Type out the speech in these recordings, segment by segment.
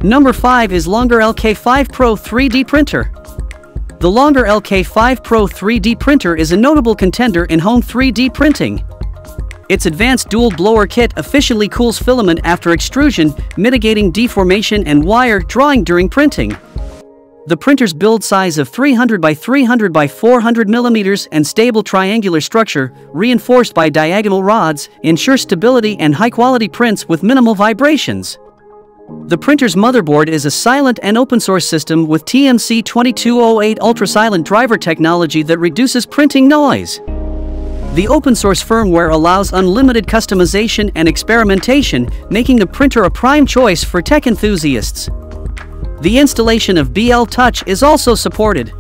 Number 5 is Longer LK5 Pro 3D Printer. The Longer LK5 Pro 3D Printer is a notable contender in home 3D printing. Its advanced dual blower kit efficiently cools filament after extrusion, mitigating deformation and wire drawing during printing. The printer's build size of 300 by 300 by 400 mm and stable triangular structure, reinforced by diagonal rods, ensures stability and high-quality prints with minimal vibrations. The printer's motherboard is a silent and open-source system with TMC2208 ultra-silent driver technology that reduces printing noise. The open-source firmware allows unlimited customization and experimentation, making the printer a prime choice for tech enthusiasts. The installation of BL Touch is also supported.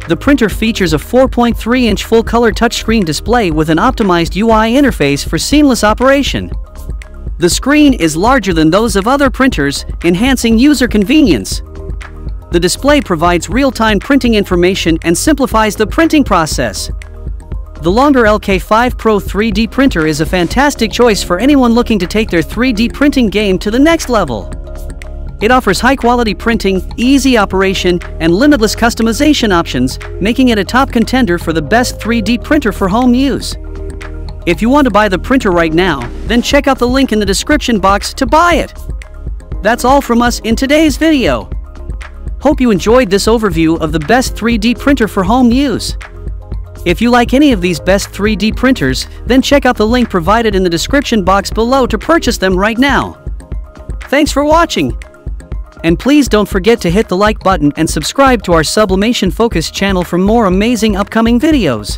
The printer features a 4.3-inch full-color touchscreen display with an optimized UI interface for seamless operation. The screen is larger than those of other printers, enhancing user convenience. The display provides real-time printing information and simplifies the printing process. The Longer LK5 Pro 3D Printer is a fantastic choice for anyone looking to take their 3D printing game to the next level. It offers high-quality printing, easy operation, and limitless customization options, making it a top contender for the best 3D printer for home use. If you want to buy the printer right now, then check out the link in the description box to buy it. That's all from us in today's video. Hope you enjoyed this overview of the best 3D printer for home use. If you like any of these best 3D printers, then check out the link provided in the description box below to purchase them right now. Thanks for watching! And please don't forget to hit the like button and subscribe to our Sublimation Focus channel for more amazing upcoming videos.